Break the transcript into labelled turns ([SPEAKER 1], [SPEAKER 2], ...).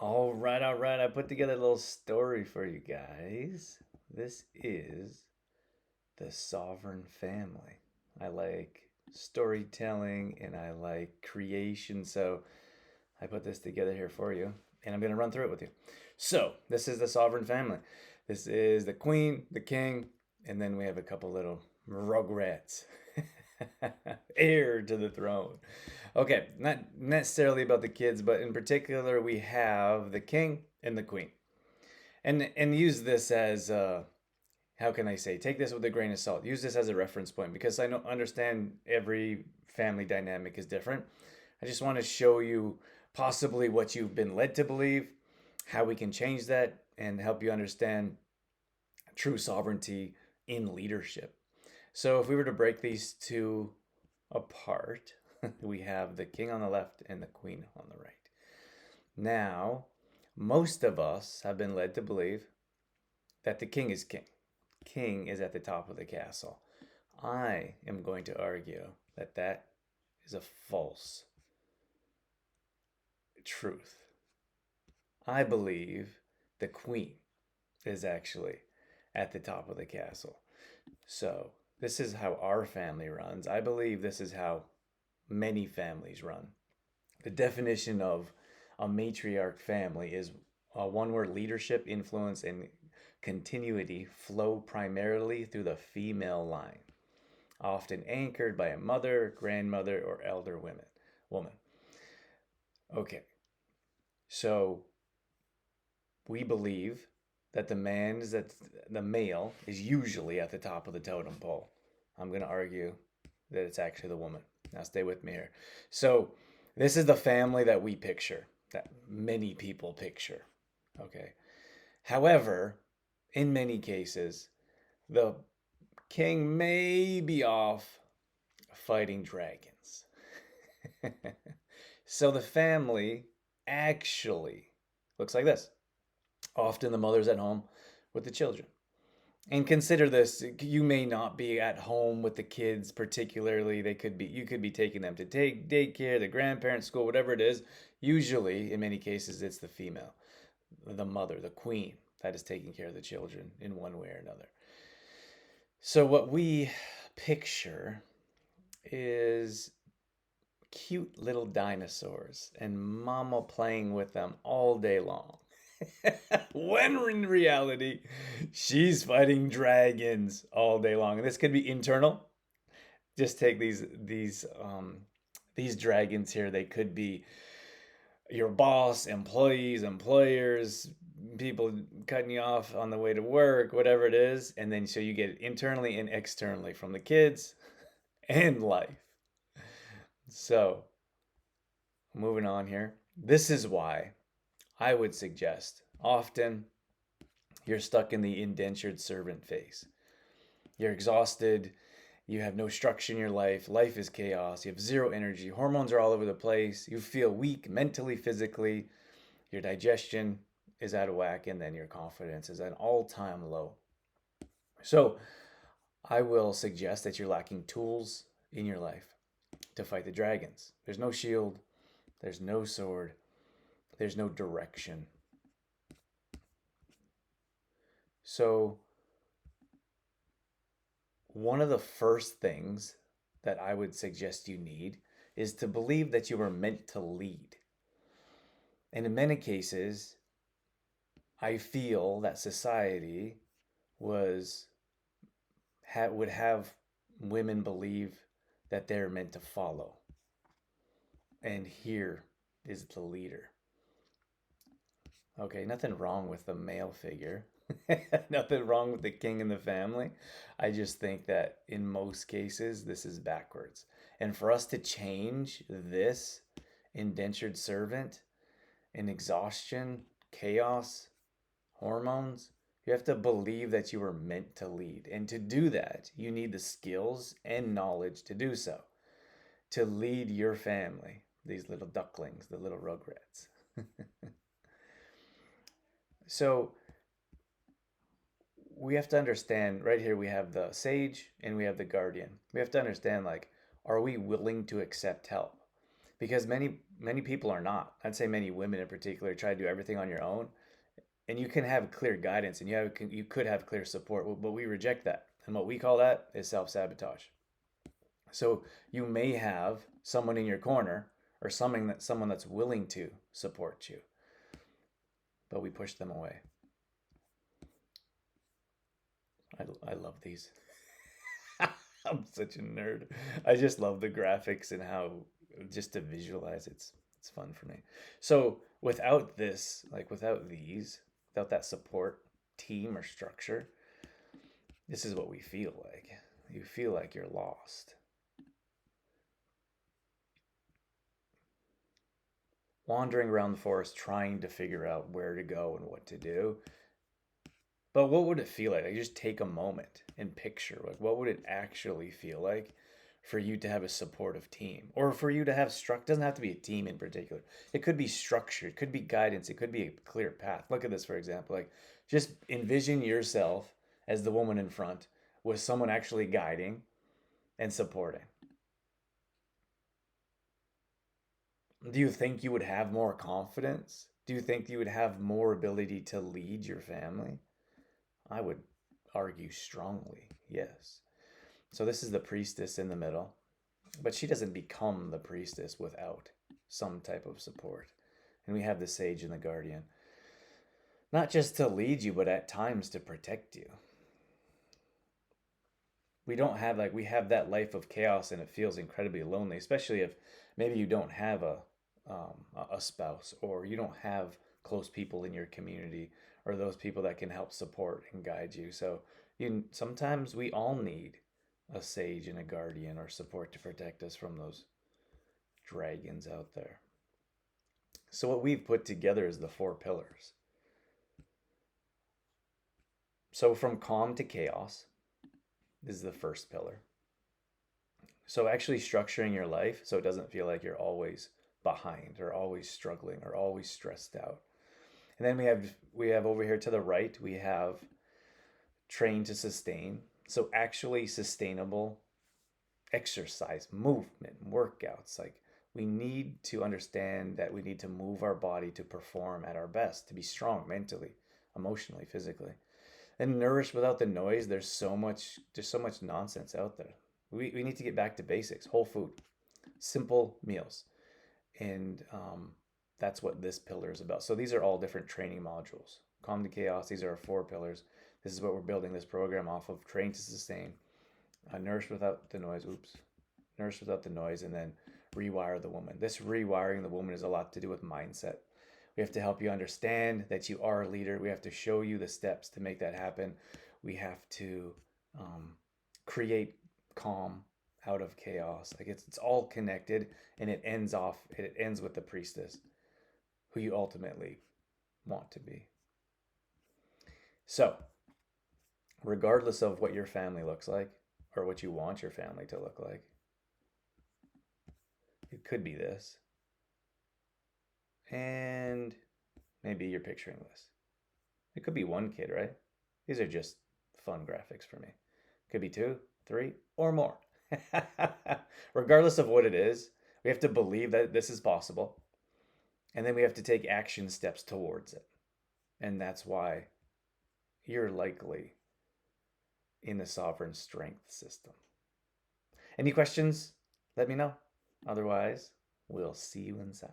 [SPEAKER 1] All right. I put together a little story for you guys. This is the Sovereign Family. I like storytelling and I like creation, so I put this together here for you, and I'm going to run through it with you. So, this is the Sovereign Family. This is the Queen, the King, and then we have a couple little rugrats. Heir to the throne. Okay, not necessarily about the kids, but in particular, we have the king and the queen, and use this as how can I say? Take this with a grain of salt. Use this as a reference point because I know understand every family dynamic is different. I just want to show you possibly what you've been led to believe, how we can change that, and help you understand true sovereignty in leadership. So if we were to break these two apart, we have the king on the left and the queen on the right. Now, most of us have been led to believe that the king is king. King is at the top of the castle. I am going to argue that that is a false truth. I believe the queen is actually at the top of the castle. So, this is how our family runs. I believe this is how many families run. The definition of a matriarch family is one where leadership, influence, and continuity flow primarily through the female line, often anchored by a mother, grandmother, or elder woman. Okay, so we believe that the male is usually at the top of the totem pole. I'm going to argue that it's actually the woman. Now stay with me here. So this is the family that we picture, that many people picture. Okay. However, in many cases, the king may be off fighting dragons. So the family actually looks like this. Often the mother's at home with the children. And consider this, you may not be at home with the kids particularly. You could be taking them to take daycare, the grandparents' school, whatever it is. Usually, in many cases, it's the female, the mother, the queen that is taking care of the children in one way or another. So what we picture is cute little dinosaurs and mama playing with them all day long. When in reality, she's fighting dragons all day long. And this could be internal. Just take these dragons here. They could be your boss, employees, employers, people cutting you off on the way to work, whatever it is. And then so you get it internally and externally from the kids and life. So, moving on here. This is why I would suggest often you're stuck in the indentured servant phase. You're exhausted. You have no structure in your life. Life is chaos. You have zero energy. Hormones are all over the place. You feel weak mentally, physically. Your digestion is out of whack, and then your confidence is at an all time low. So, I will suggest that you're lacking tools in your life to fight the dragons. There's no shield, there's no sword, there's no direction. So, one of the first things that I would suggest you need is to believe that you were meant to lead. And in many cases, I feel that society was would have women believe that they're meant to follow. And here is the leader. Okay, nothing wrong with the male figure. Nothing wrong with the king in the family. I just think that in most cases, this is backwards. And for us to change this indentured servant in exhaustion, chaos, hormones, you have to believe that you were meant to lead. And to do that, you need the skills and knowledge to do so, to lead your family, these little ducklings, the little rugrats. So we have to understand right here we have the sage and we have the guardian. We have to understand, like, are we willing to accept help? because many people are not. I'd say many women in particular try to do everything on your own, and you can have clear guidance and you could have clear support, but we reject that. And what we call that is self-sabotage. So you may have someone in your corner or someone that's willing to support you, but we push them away. I love these. I'm such a nerd. I just love the graphics and how just to visualize it's fun for me. So without this, like without these, without that support team or structure, this is what we feel like. You feel like you're lost. Wandering around the forest trying to figure out where to go and what to do. But what would it feel like? Like just take a moment and picture like what would it actually feel like for you to have a supportive team or for you to have doesn't have to be a team in particular. It could be structure, it could be guidance, it could be a clear path. Look at this for example. Like just envision yourself as the woman in front with someone actually guiding and supporting. Do you think you would have more confidence? Do you think you would have more ability to lead your family? I would argue strongly, yes. So this is the priestess in the middle, but she doesn't become the priestess without some type of support. And we have the sage and the guardian, not just to lead you, but at times to protect you. We don't have we have that life of chaos and it feels incredibly lonely, especially if maybe you don't have a spouse or you don't have close people in your community or those people that can help support and guide you. So sometimes we all need a sage and a guardian or support to protect us from those dragons out there. So what we've put together is the 4 pillars. So from calm to chaos is the first pillar. So actually structuring your life so it doesn't feel like you're always behind or always struggling or always stressed out. And then we have over here to the right, we have train to sustain. So actually sustainable exercise, movement, workouts. Like we need to understand that we need to move our body to perform at our best, to be strong mentally, emotionally, physically. And nourished without the noise, there's so much nonsense out there. We need to get back to basics, whole food, simple meals. And that's what this pillar is about. So these are all different training modules. Calm to chaos, these are our 4 pillars. This is what we're building this program off of. Train to sustain, nourished without the noise, nourished without the noise, and then rewire the woman. This rewiring the woman is a lot to do with mindset. We have to help you understand that you are a leader. We have to show you the steps to make that happen. We have to create calm out of chaos. Like it's all connected, and it ends with the priestess, who you ultimately want to be. So, regardless of what your family looks like or what you want your family to look like, it could be this. And maybe you're picturing this. It could be 1 kid, right? These are just fun graphics for me. It could be 2, 3, or more. Regardless of what it is, we have to believe that this is possible. And then we have to take action steps towards it. And that's why you're likely in the sovereign strength system. Any questions? Let me know. Otherwise, we'll see you inside.